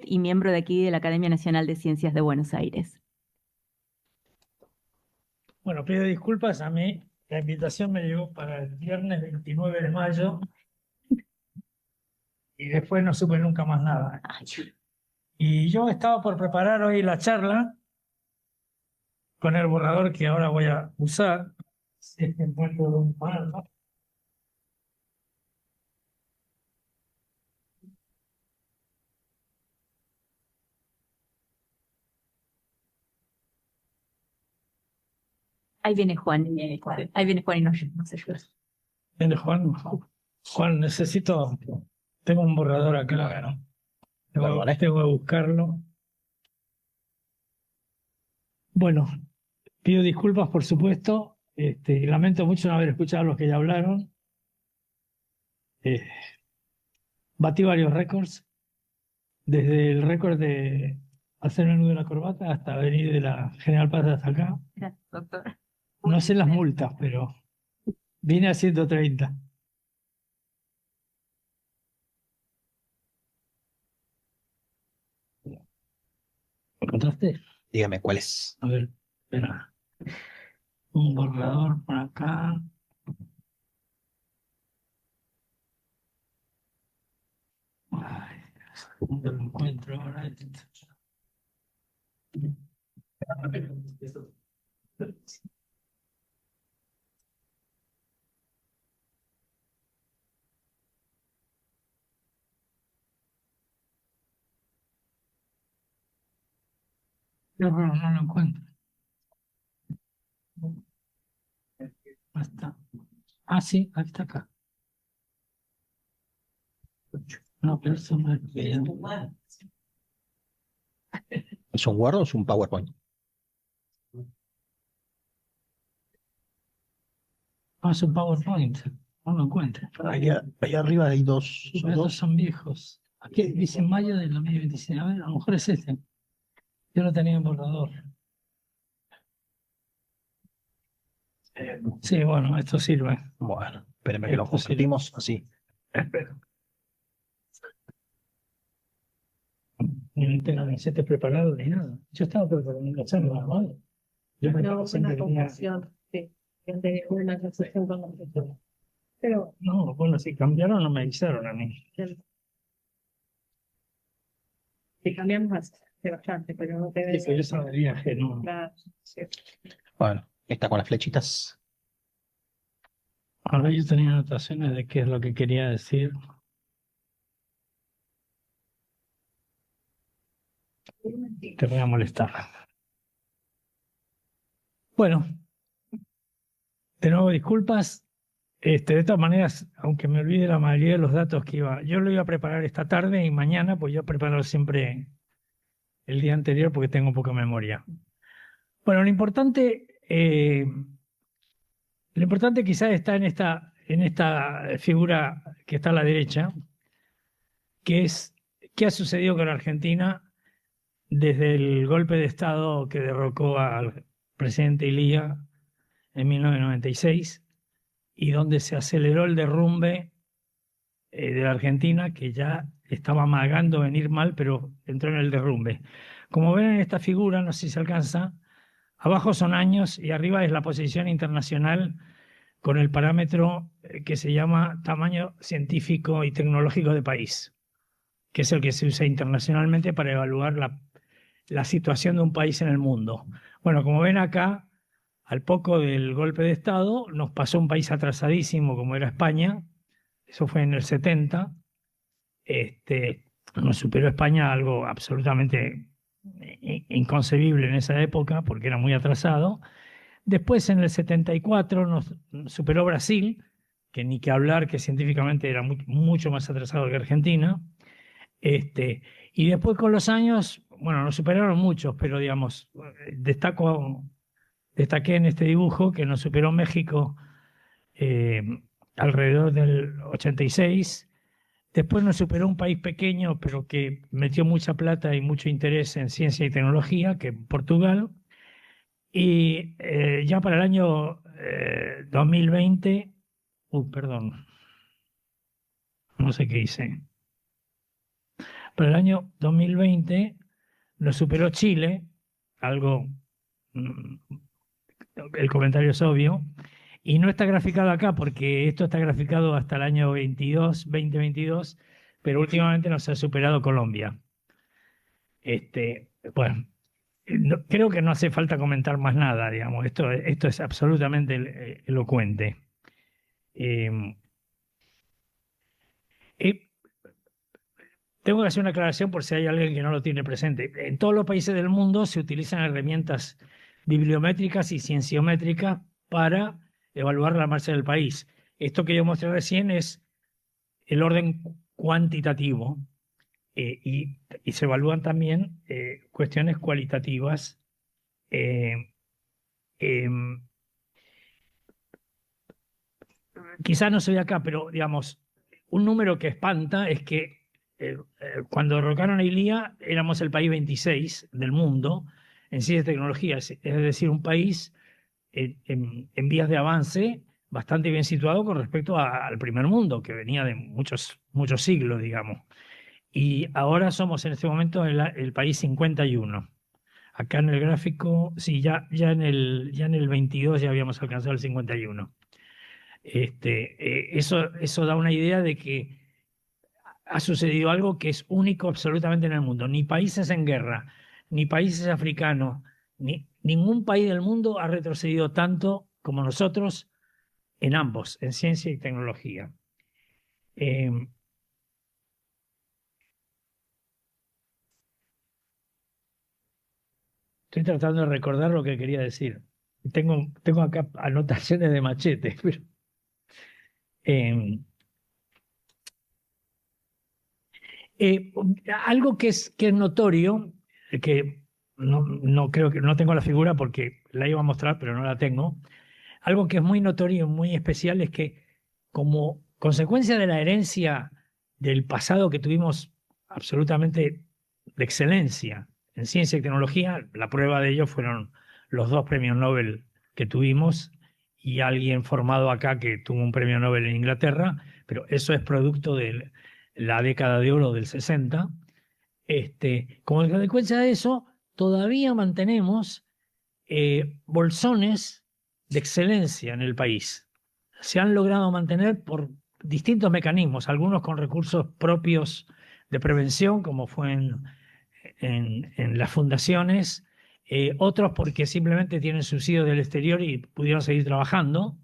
y miembro de aquí de la Academia Nacional de Ciencias de Buenos Aires. Bueno, pido disculpas, a mí la invitación me llegó para el viernes 29 de mayo y después no supe nunca más nada. Y yo estaba por preparar hoy la charla con el borrador que ahora voy a usar. Si es que encuentro un párrafo. Ahí viene Juan. Ahí viene Juan y nos ayuda. Viene Juan. Juan, necesito. Tengo un borrador acá, ¿no? Tengo que buscarlo. Bueno, pido disculpas, por supuesto. Lamento mucho no haber escuchado a los que ya hablaron. Eh, Batí varios récords, desde el récord de hacer el nudo de la corbata hasta venir de la General Paz hasta acá. Gracias, doctor. No sé las multas, pero vine a 130. ¿Lo encontraste? Dígame cuál es. A ver, espera. Un borrador por acá. Ay, ¿dónde lo encuentro ahora? No lo encuentro. Ahí está. Ah, sí, ahí está acá. No, pero eso no es bien. ¿Es un Word o es un PowerPoint? Ah, es un PowerPoint. No lo encuentro. Ahí arriba hay dos. Pero estos son viejos. Aquí dice mayo del 2026. A ver, a lo mejor es este. Yo lo tenía en borrador. Sí, bueno, esto sirve. Bueno, espérenme que lo Esto sirve. compartimos así. Espero. No tengo ni setes preparados ni nada. Yo estaba preparando la charla, ¿no? Yo me No, pasé una que tenía- confusión, sí. Yo tenía una confusión con los títulos. Pero No, bueno, si cambiaron no me avisaron a mí. si cambiamos hace bastante, pero no te Sí, ves. pero yo estaba de viaje, no. Sí. Bueno, está con las flechitas. Ahora yo tenía anotaciones de qué es lo que quería decir. Te voy a molestar. Bueno, de nuevo disculpas. De todas maneras, aunque me olvide la mayoría de los datos yo lo iba a preparar esta tarde y mañana, pues yo preparo siempre el día anterior porque tengo poca memoria. Bueno, lo importante quizás está en esta figura que está a la derecha, que es qué ha sucedido con Argentina desde el golpe de Estado que derrocó al presidente Ilía en 1996 y donde se aceleró el derrumbe de la Argentina, que ya estaba amagando venir mal, pero entró en el derrumbe. Como ven en esta figura, no sé si se alcanza, abajo son años y arriba es la posición internacional con el parámetro que se llama tamaño científico y tecnológico de país, que es el que se usa internacionalmente para evaluar la situación de un país en el mundo. Bueno, como ven acá, al poco del golpe de Estado, nos pasó un país atrasadísimo como era España, eso fue en el 70, nos superó España algo absolutamente inconcebible en esa época porque era muy atrasado. Después en el 74 nos superó Brasil, que ni que hablar, que científicamente era mucho más atrasado que Argentina. Y después con los años, bueno, nos superaron muchos, pero digamos, destaqué en este dibujo que nos superó México eh, alrededor del 86. Después nos superó un país pequeño, pero que metió mucha plata y mucho interés en ciencia y tecnología, que Portugal. Y ya para el año 2020, perdón, no sé qué hice. Para el año 2020 lo superó Chile, algo, el comentario es obvio, y no está graficado acá porque esto está graficado hasta el año 2022, pero últimamente nos ha superado Colombia. Bueno, creo que no hace falta comentar más nada, digamos, esto es absolutamente elocuente. Eh, eh, Tengo que hacer una aclaración por si hay alguien que no lo tiene presente. En todos los países del mundo se utilizan herramientas bibliométricas y cienciométricas para evaluar la marcha del país. Esto que yo mostré recién es el orden cuantitativo y se evalúan también cuestiones cualitativas. Quizás no se ve acá, pero digamos, un número que espanta es que cuando derrocaron a Ilía éramos el país 26 del mundo en ciencias y tecnologías, es decir, un país en vías de avance bastante bien situado con respecto al primer mundo, que venía de muchos siglos, digamos. Y ahora somos en este momento el país 51. Acá en el gráfico, sí, ya en el 22 ya habíamos alcanzado el 51. Eso da una idea de que ha sucedido algo que es único absolutamente en el mundo. Ni países en guerra, ni países africanos, ningún país del mundo ha retrocedido tanto como nosotros en ambos, en ciencia y tecnología. Estoy tratando de recordar lo que quería decir. Tengo acá anotaciones de machete, pero... algo que es notorio, que no creo que no tengo la figura porque la iba a mostrar, pero no la tengo. Algo que es muy notorio y muy especial es que como consecuencia de la herencia del pasado que tuvimos absolutamente de excelencia en ciencia y tecnología, la prueba de ello fueron los 2 premios Nobel que tuvimos y alguien formado acá que tuvo un premio Nobel en Inglaterra, pero eso es producto de la década de oro del 60. Como consecuencia de eso, todavía mantenemos bolsones de excelencia en el país. Se han logrado mantener por distintos mecanismos, algunos con recursos propios de prevención, como fue en las fundaciones, otros porque simplemente tienen subsidios del exterior y pudieron seguir trabajando.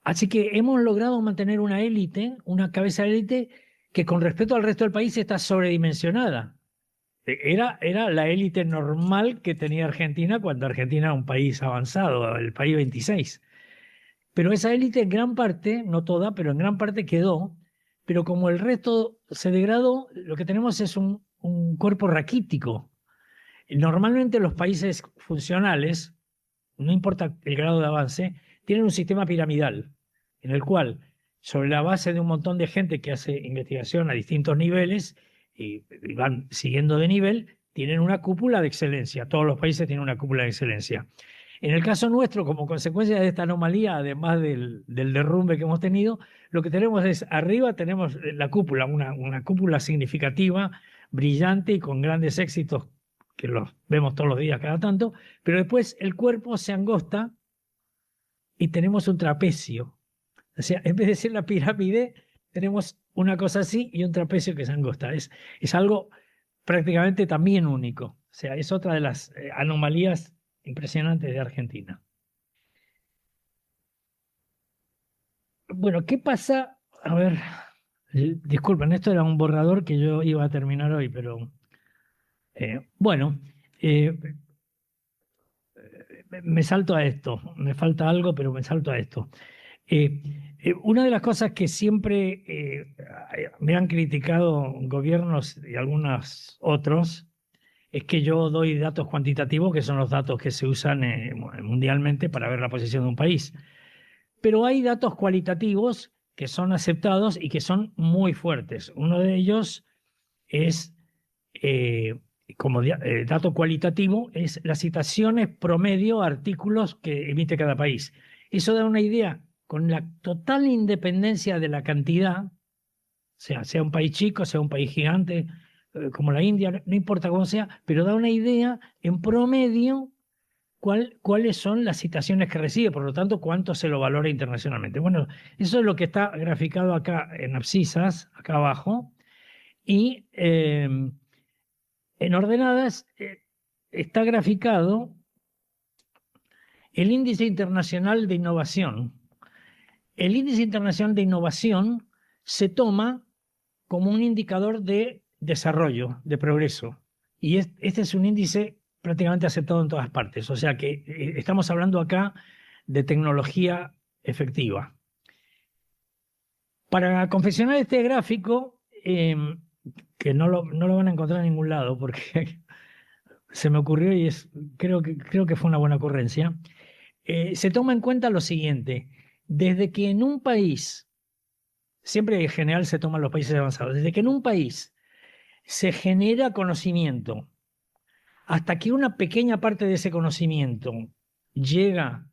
Así que hemos logrado mantener una élite, una cabeza de élite, que con respecto al resto del país está sobredimensionada. Era la élite normal que tenía Argentina cuando Argentina era un país avanzado, el país 26. Pero esa élite en gran parte, no toda, pero en gran parte quedó, pero como el resto se degradó, lo que tenemos es un cuerpo raquítico. Normalmente los países funcionales, no importa el grado de avance, tienen un sistema piramidal, en el cual, sobre la base de un montón de gente que hace investigación a distintos niveles, y van siguiendo de nivel, tienen una cúpula de excelencia. Todos los países tienen una cúpula de excelencia. En el caso nuestro, como consecuencia de esta anomalía, además del derrumbe que hemos tenido, lo que tenemos es, arriba tenemos la cúpula, una cúpula significativa, brillante y con grandes éxitos, que los vemos todos los días cada tanto, pero después el cuerpo se angosta y tenemos un trapecio. O sea, en vez de ser la pirámide, tenemos una cosa así y un trapecio que se angosta. Es algo prácticamente también único. O sea, es otra de las anomalías impresionantes de Argentina. Bueno, ¿qué pasa? A ver, disculpen, esto era un borrador que yo iba a terminar hoy, pero bueno, me salto a esto. Me falta algo, pero me salto a esto. Una de las cosas que siempre me han criticado gobiernos y algunos otros es que yo doy datos cuantitativos, que son los datos que se usan mundialmente para ver la posición de un país. Pero hay datos cualitativos que son aceptados y que son muy fuertes. Uno de ellos es, como dato cualitativo, es las citaciones promedio a artículos que emite cada país. Eso da una idea. Con la total independencia de la cantidad, sea un país chico, sea un país gigante, como la India, no importa cómo sea, pero da una idea en promedio cuáles son las citaciones que recibe, por lo tanto, cuánto se lo valora internacionalmente. Bueno, eso es lo que está graficado acá en abscisas, acá abajo, y en ordenadas está graficado el índice internacional de innovación. El índice internacional de innovación se toma como un indicador de desarrollo, de progreso. Y este es un índice prácticamente aceptado en todas partes. O sea que estamos hablando acá de tecnología efectiva. Para confeccionar este gráfico, que no lo van a encontrar en ningún lado porque se me ocurrió y creo que fue una buena ocurrencia, se toma en cuenta lo siguiente. Desde que en un país, siempre en general se toman los países avanzados, desde que en un país se genera conocimiento hasta que una pequeña parte de ese conocimiento llega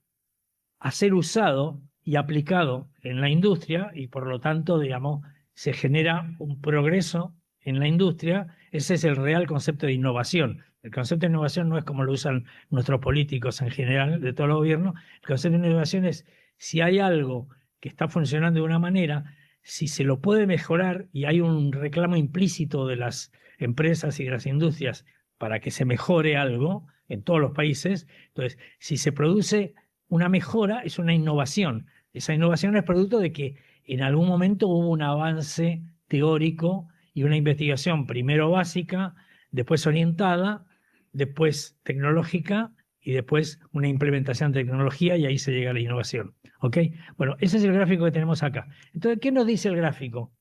a ser usado y aplicado en la industria y por lo tanto, digamos, se genera un progreso en la industria, ese es el real concepto de innovación. El concepto de innovación no es como lo usan nuestros políticos en general, de todo el gobierno. El concepto de innovación es si hay algo que está funcionando de una manera, si se lo puede mejorar y hay un reclamo implícito de las empresas y de las industrias para que se mejore algo en todos los países, entonces, si se produce una mejora, es una innovación. Esa innovación es producto de que en algún momento hubo un avance teórico y una investigación primero básica, después orientada, después tecnológica y después una implementación de tecnología y ahí se llega a la innovación. ¿Ok? Bueno, ese es el gráfico que tenemos acá. Entonces, ¿qué nos dice el gráfico?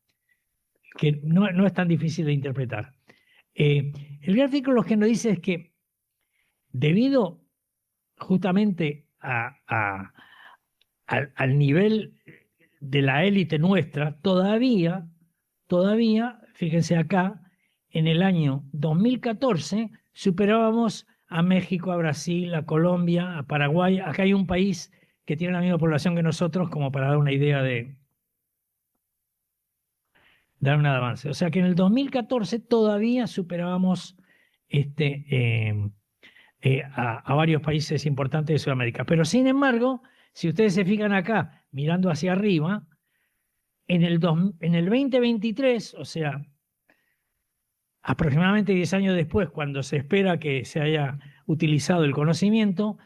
Que no es tan difícil de interpretar. El gráfico lo que nos dice es que debido justamente al nivel de la élite nuestra, todavía, fíjense acá, en el año 2014 superábamos a México, a Brasil, a Colombia, a Paraguay. Acá hay un país que tiene la misma población que nosotros, como para dar una idea de dar un avance. O sea que en el 2014 todavía superábamos a varios países importantes de Sudamérica. Pero sin embargo, si ustedes se fijan acá, mirando hacia arriba, en el 2023, o sea, aproximadamente 10 años después, cuando se espera que se haya utilizado el conocimiento,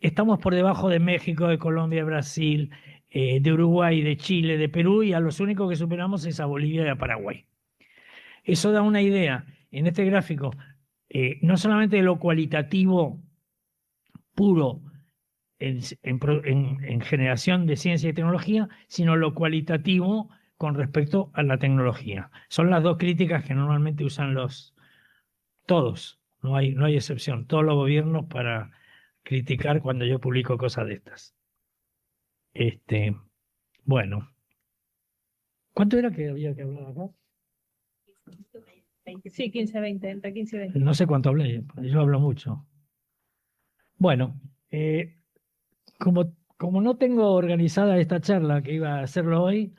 estamos por debajo de México, de Colombia, de Brasil, de Uruguay, de Chile, de Perú, y a los únicos que superamos es a Bolivia y a Paraguay. Eso da una idea en este gráfico, no solamente de lo cualitativo puro en generación de ciencia y tecnología, sino lo cualitativo con respecto a la tecnología. Son las dos críticas que normalmente usan todos, no hay excepción, todos los gobiernos para criticar cuando yo publico cosas de estas. Bueno. ¿Cuánto era que había que hablar acá? Sí, 15, 20, entre 15 y 20. No sé cuánto hablé, yo hablo mucho. Bueno, como no tengo organizada esta charla que iba a hacerlo hoy,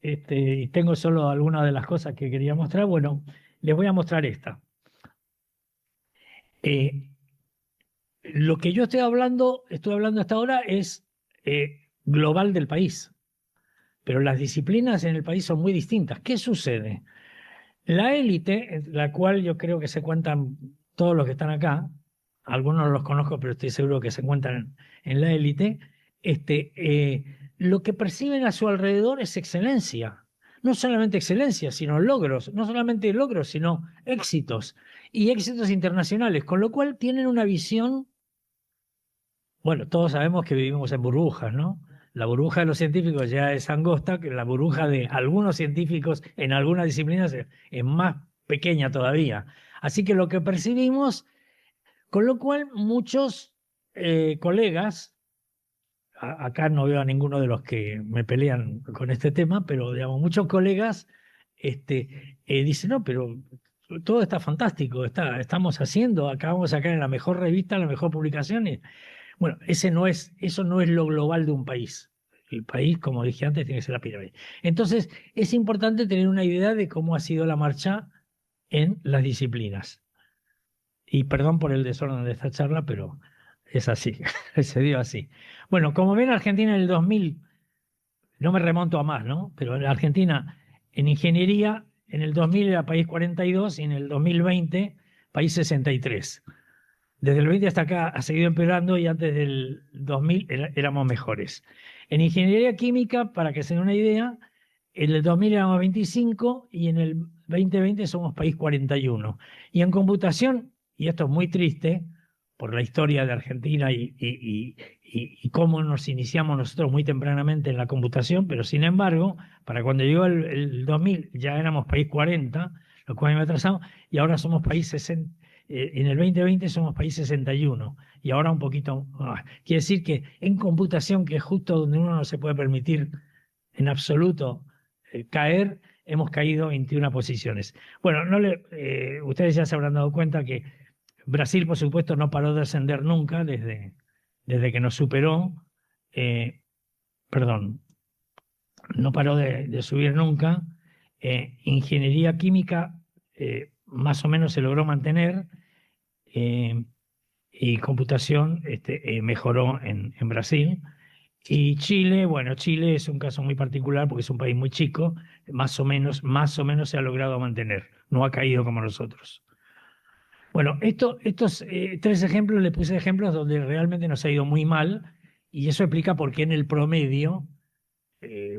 y tengo solo algunas de las cosas que quería mostrar, bueno, les voy a mostrar esta. Lo que yo estoy hablando hasta ahora es global del país, pero las disciplinas en el país son muy distintas. ¿Qué sucede? La élite, la cual yo creo que se cuentan todos los que están acá, algunos los conozco, pero estoy seguro que se cuentan en la élite, lo que perciben a su alrededor es excelencia. No solamente excelencia, sino logros. No solamente logros, sino éxitos. Y éxitos internacionales, con lo cual tienen una visión. Bueno, todos sabemos que vivimos en burbujas, ¿no? La burbuja de los científicos ya es angosta, que la burbuja de algunos científicos en algunas disciplinas es más pequeña todavía. Así que lo que percibimos, con lo cual muchos colegas, acá no veo a ninguno de los que me pelean con este tema, pero digamos, muchos colegas dicen, no, pero todo está fantástico, estamos haciendo, acabamos de sacar en la mejor revista, la mejor publicación. Bueno, eso no es lo global de un país. El país, como dije antes, tiene que ser la pirámide. Entonces, es importante tener una idea de cómo ha sido la marcha en las disciplinas. Y perdón por el desorden de esta charla, pero es así, se dio así. Bueno, como ven, Argentina en el 2000, no me remonto a más, ¿no? Pero en Argentina, en ingeniería, en el 2000 era país 42 y en el 2020 país 63. Desde el 20 hasta acá ha seguido empeorando y antes del 2000 éramos mejores. En ingeniería química, para que se den una idea, en el 2000 éramos 25 y en el 2020 somos país 41. Y en computación, y esto es muy triste por la historia de Argentina y cómo nos iniciamos nosotros muy tempranamente en la computación, pero sin embargo, para cuando llegó el 2000 ya éramos país 40, lo cual me atrasamos, y ahora somos país 60. En el 2020 somos país 61 y ahora un poquito más. Quiere decir que en computación, que es justo donde uno no se puede permitir en absoluto caer, hemos caído 21 posiciones. Bueno, ustedes ya se habrán dado cuenta que Brasil, por supuesto, no paró de ascender nunca desde que nos superó. Perdón, no paró de subir nunca. Ingeniería química más o menos se logró mantener y computación mejoró en Brasil. Y Chile, bueno, Chile es un caso muy particular porque es un país muy chico, más o menos se ha logrado mantener, no ha caído como nosotros. Bueno, estos tres ejemplos, le puse ejemplos donde realmente nos ha ido muy mal y eso explica por qué en el promedio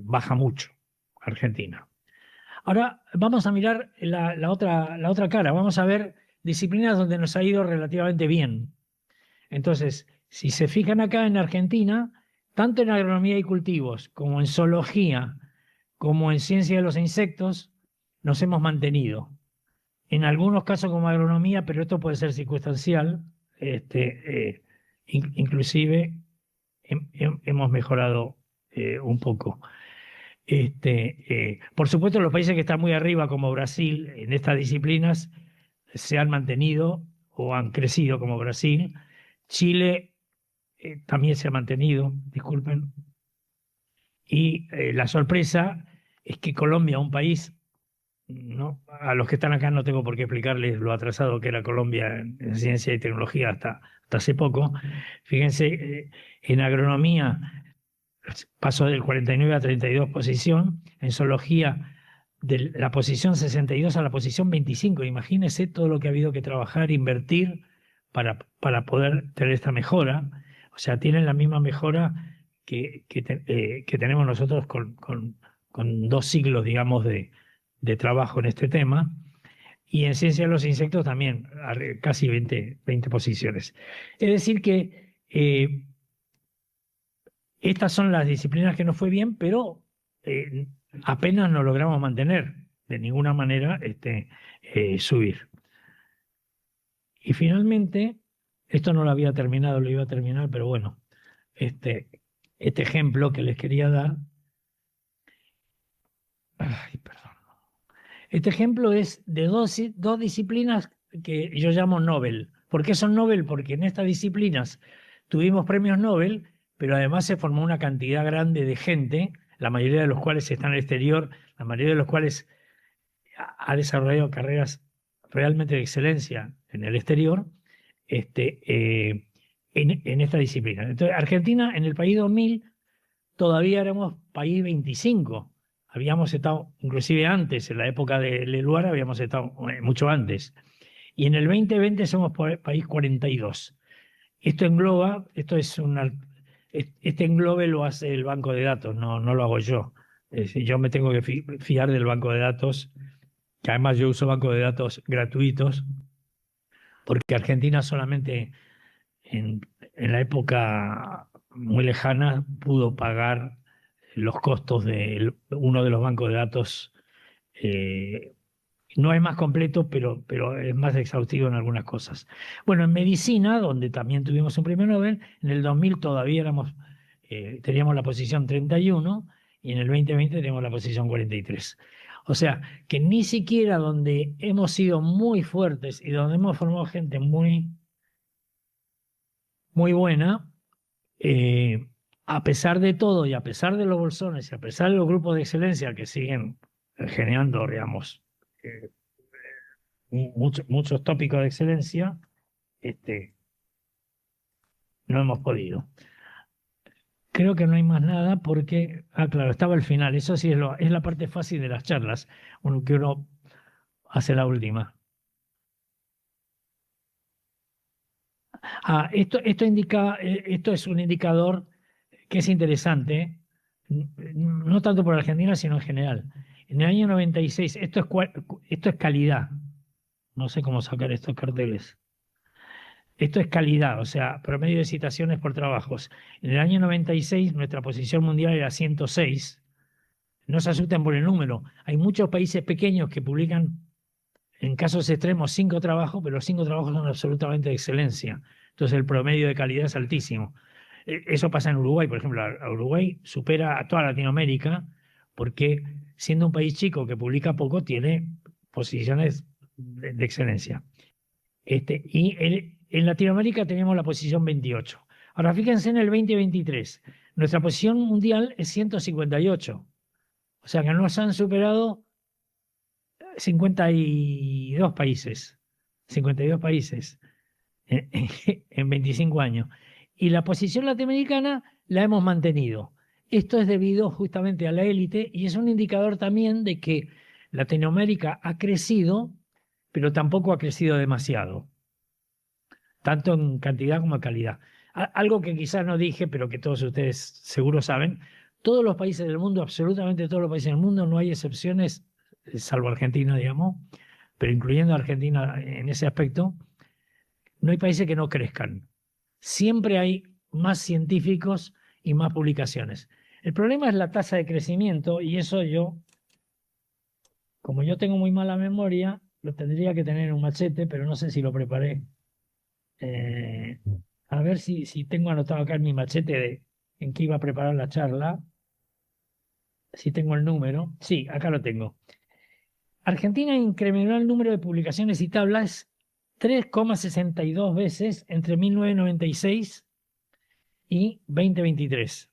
baja mucho Argentina. Ahora vamos a mirar la otra cara, vamos a ver disciplinas donde nos ha ido relativamente bien. Entonces, si se fijan acá en Argentina, tanto en agronomía y cultivos, como en zoología, como en ciencia de los insectos, nos hemos mantenido. En algunos casos como agronomía, pero esto puede ser circunstancial, inclusive hemos mejorado un poco. Por supuesto, los países que están muy arriba, como Brasil, en estas disciplinas, se han mantenido o han crecido como Brasil. Chile también se ha mantenido, disculpen. Y la sorpresa es que Colombia, un país, ¿no? A los que están acá no tengo por qué explicarles lo atrasado que era Colombia en ciencia y tecnología hasta hace poco. Fíjense, en agronomía pasó del 49 a 32 posición, en zoología de la posición 62 a la posición 25. Imagínense todo lo que ha habido que trabajar, invertir para poder tener esta mejora. O sea, tienen la misma mejora que tenemos nosotros con 2 siglos, digamos, de trabajo en este tema. Y en ciencia de los insectos también, casi 20 posiciones. Es decir que estas son las disciplinas que nos fue bien, pero apenas nos logramos mantener, de ninguna manera subir. Y finalmente, esto no lo había terminado, lo iba a terminar, pero bueno, este ejemplo que les quería dar. Ay, perdón. Este ejemplo es de dos disciplinas que yo llamo Nobel. ¿Por qué son Nobel? Porque en estas disciplinas tuvimos premios Nobel, pero además se formó una cantidad grande de gente, la mayoría de los cuales está en el exterior, la mayoría de los cuales ha desarrollado carreras realmente de excelencia en el exterior, en esta disciplina. Entonces, Argentina, en el país 2000, todavía éramos país 25. Habíamos estado, inclusive antes, en la época de Leluar, habíamos estado mucho antes. Y en el 2020 somos país 42. Este englobe lo hace el banco de datos, no lo hago yo. Es decir, yo me tengo que fiar del banco de datos, que además yo uso bancos de datos gratuitos, porque Argentina solamente en la época muy lejana pudo pagar los costos de uno de los bancos de datos. No es más completo, pero es más exhaustivo en algunas cosas. Bueno, en medicina, donde también tuvimos un premio Nobel, en el 2000 todavía teníamos la posición 31 y en el 2020 teníamos la posición 43. O sea, que ni siquiera donde hemos sido muy fuertes y donde hemos formado gente muy, muy buena, a pesar de todo y a pesar de los bolsones y a pesar de los grupos de excelencia que siguen generando, digamos, muchos tópicos de excelencia, no hemos podido. Creo que no hay más nada porque, claro, estaba el final. Eso sí es la parte fácil de las charlas, que uno hace la última. Esto es un indicador que es interesante, no tanto por Argentina, sino en general. En el año 96, esto es calidad. No sé cómo sacar estos carteles. Esto es calidad, o sea, promedio de citaciones por trabajos. En el año 96 nuestra posición mundial era 106. No se asusten por el número. Hay muchos países pequeños que publican, en casos extremos, 5 trabajos, pero los 5 trabajos son absolutamente de excelencia. Entonces el promedio de calidad es altísimo. Eso pasa en Uruguay, por ejemplo. A Uruguay supera a toda Latinoamérica porque, siendo un país chico que publica poco, tiene posiciones de excelencia. En Latinoamérica tenemos la posición 28. Ahora fíjense en el 2023. Nuestra posición mundial es 158. O sea que nos han superado 52 países. 52 países en 25 años. Y la posición latinoamericana la hemos mantenido. Esto es debido justamente a la élite y es un indicador también de que Latinoamérica ha crecido, pero tampoco ha crecido demasiado, tanto en cantidad como en calidad. Algo que quizás no dije, pero que todos ustedes seguro saben, todos los países del mundo, absolutamente todos los países del mundo, no hay excepciones, salvo Argentina, digamos, pero incluyendo a Argentina en ese aspecto, no hay países que no crezcan. Siempre hay más científicos y más publicaciones. El problema es la tasa de crecimiento y eso como yo tengo muy mala memoria, lo tendría que tener en un machete, pero no sé si lo preparé. A ver si tengo anotado acá en mi machete en qué iba a preparar la charla. Si tengo el número. Sí, acá lo tengo. Argentina incrementó el número de publicaciones y tablas 3,62 veces entre 1996 y 2023.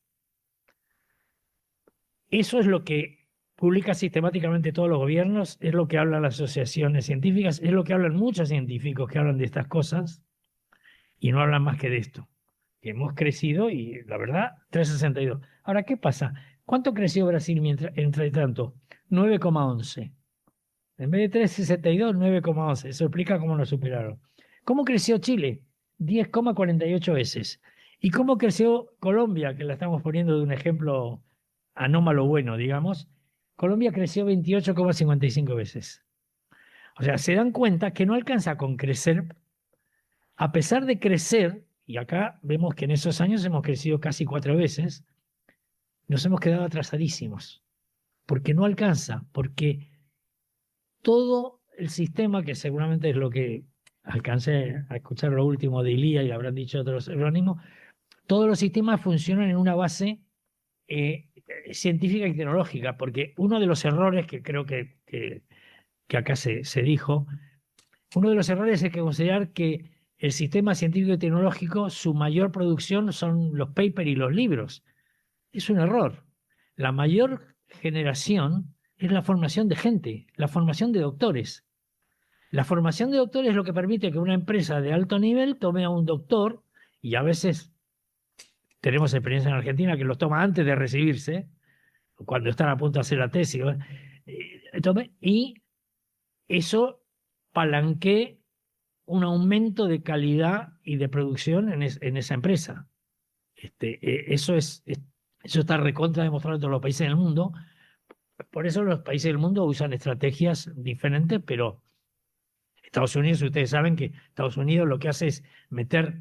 Eso es lo que publica sistemáticamente todos los gobiernos, es lo que hablan las asociaciones científicas, es lo que hablan muchos científicos que hablan de estas cosas y no hablan más que de esto, que hemos crecido y la verdad, 3,62. Ahora, ¿qué pasa? ¿Cuánto creció Brasil entre tanto? 9,11. En vez de 3,62, 9,11. Eso explica cómo nos superaron. ¿Cómo creció Chile? 10,48 veces. ¿Y cómo creció Colombia? Que la estamos poniendo de un ejemplo anómalo bueno, digamos. Colombia creció 28,55 veces. O sea, se dan cuenta que no alcanza con crecer, a pesar de crecer, y acá vemos que en esos años hemos crecido casi 4 veces, nos hemos quedado atrasadísimos, porque no alcanza, porque todo el sistema, que seguramente es lo que alcancé a escuchar lo último de Ilía y lo habrán dicho otros organismos, todos los sistemas funcionan en una base científica y tecnológica, porque uno de los errores que creo que acá se dijo, uno de los errores es que considerar que el sistema científico y tecnológico, su mayor producción son los papers y los libros. Es un error. La mayor generación es la formación de gente, la formación de doctores. La formación de doctores es lo que permite que una empresa de alto nivel tome a un doctor, y a veces tenemos experiencia en Argentina que los toma antes de recibirse, cuando están a punto de hacer la tesis, y eso palanquea un aumento de calidad y de producción en esa empresa. Eso está recontra demostrado en todos los países del mundo. Por eso los países del mundo usan estrategias diferentes, pero Estados Unidos, ustedes saben que Estados Unidos lo que hace es meter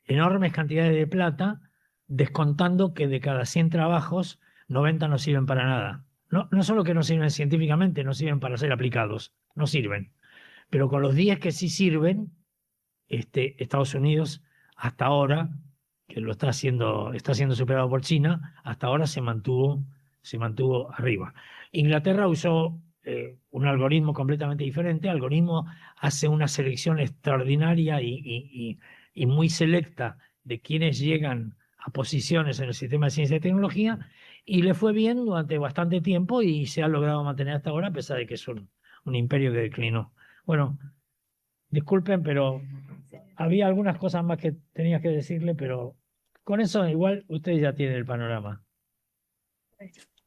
enormes cantidades de plata, descontando que de cada 100 trabajos, 90 no sirven para nada. No solo que no sirven científicamente, no sirven para ser aplicados, no sirven. Pero con los 10 que sí sirven, Estados Unidos hasta ahora, que está siendo superado por China, hasta ahora se mantuvo arriba. Inglaterra usó un algoritmo completamente diferente. El algoritmo hace una selección extraordinaria y muy selecta de quienes llegan a posiciones en el sistema de ciencia y tecnología y le fue bien durante bastante tiempo y se ha logrado mantener hasta ahora a pesar de que es un imperio que declinó. Bueno, disculpen, pero había algunas cosas más que tenía que decirle, pero con eso igual ustedes ya tienen el panorama.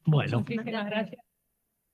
Bueno. Muchísimas gracias.